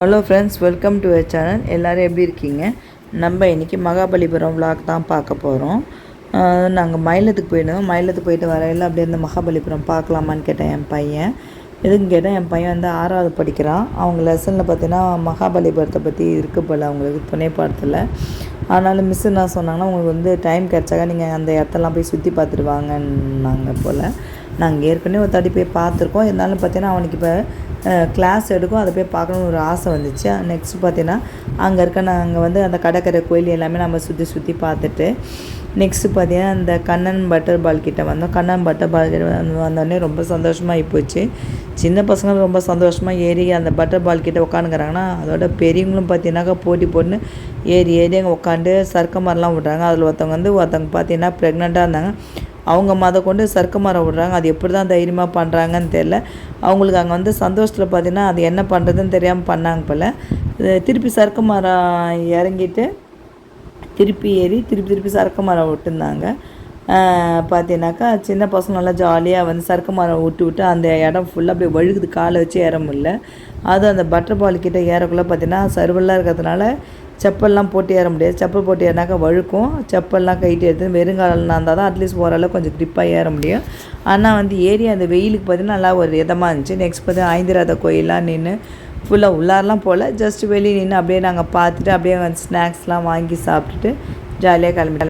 Hello friends, welcome to our channel. எல்லோரும் எப்படி இருக்கீங்க? நம்ம இன்றைக்கி மகாபலிபுரம் விளாக் தான் பார்க்க போகிறோம். நாங்கள் மயிலத்துக்கு போயிடுவோம். மயிலத்துக்கு போயிட்டு வரையில் அப்படியே இந்த மகாபலிபுரம் பார்க்கலாமான்னு கேட்டேன் என் பையன். எதுக்கு கேட்டால் என் பையன் வந்து 6வது படிக்கிறான். அவங்க லெசனில் பார்த்தீங்கன்னா மகாபலிபுரத்தை பற்றி இருக்குது போல் அவங்களுக்கு துணை பாடத்தில். அதனால் மிஸ் என்ன சொன்னாங்கன்னா, உங்களுக்கு வந்து டைம் கிடச்சாக்கா நீங்கள் அந்த இடத்தெல்லாம் போய் சுற்றி பார்த்துட்டு வாங்கன்னாங்க போல். நாங்கள் ஏற்கனவே ஒரு தாட்டி போய் பார்த்துருக்கோம். இருந்தாலும் பார்த்தீங்கன்னா அவனுக்கு இப்போ கிளாஸ் எடுக்கும், அதை போய் பார்க்கணுன்னு ஒரு ஆசை வந்துச்சு. நெக்ஸ்ட்டு பார்த்தீங்கன்னா அங்கே நாங்கள் வந்து அந்த கடற்கரை கோயில் எல்லாமே நம்ம சுற்றி பார்த்துட்டு நெக்ஸ்ட்டு பார்த்தீங்கன்னா இந்த கண்ணன் பட்டர் பால் கிட்டே வந்தோம். கண்ணன் பட்டர் பால் கிட்ட வந்தோடனே ரொம்ப சந்தோஷமாக போச்சு. சின்ன பசங்களும் ரொம்ப சந்தோஷமாக ஏறி அந்த பட்டர் பால் கிட்டே உட்காந்துக்கிறாங்கன்னா, அதோட பெரியவங்களும் பார்த்தீங்கன்னாக்கா போட்டி போட்டுன்னு ஏறி அங்கே உட்காந்து சறுக்க மரம்லாம் விட்றாங்க. அதில் ஒருத்தவங்க பார்த்தீங்கன்னா ப்ரெக்னெண்ட்டாக இருந்தாங்க. அவங்க கொண்டு சறுக்க மரம் விட்றாங்க. அது எப்படி தான் தைரியமாக பண்ணுறாங்கன்னு தெரில. அவங்களுக்கு அங்கே வந்து சந்தோஷத்தில் பார்த்தீங்கன்னா அது என்ன பண்ணுறதுன்னு தெரியாமல் பண்ணாங்க போல். திருப்பி சறுக்க மரம் இறங்கிட்டு திருப்பி ஏறி திருப்பி சறுக்க மரம் விட்டுருந்தாங்க. பார்த்தீங்கன்னாக்கா சின்ன பசங்க நல்லா ஜாலியாக வந்து சறுக்க மரம் விட்டு அந்த இடம் ஃபுல்லாக அப்படியே வழுகுது, காலை வச்சு ஏற முடியல. அதுவும் அந்த பட்டர் பால் கிட்டே ஏறக்குள்ளே பார்த்தீங்கன்னா சர்வெல்லாம் இருக்கிறதுனால செப்பல்லாம் போட்டு ஏற முடியாது. செப்பல் போட்டு ஏறினாக்கா வழுக்கும். செப்பல்லாம் கைட்டு எடுத்து வெறுங்காலம்னா இருந்தால் தான் அட்லீஸ்ட் ஓரளவு கொஞ்சம் க்ரிப்பாக ஏற முடியும். ஆனால் வந்து ஏறி அந்த வெயிலுக்கு பார்த்தீங்கன்னா நல்லா ஒரு இதமாக இருந்துச்சு. நெக்ஸ்ட் பார்த்தீங்கன்னா ஐந்திராத கோயிலெலாம் நின்று ஃபுல்லாக உள்ளாரெலாம் போல் ஜஸ்ட் வெளியே நின்று அப்படியே நாங்கள் பார்த்துட்டு அப்படியே வந்து ஸ்நாக்ஸ்லாம் வாங்கி சாப்பிட்டுட்டு ஜாலியாக கிளம்பிட்டோம்.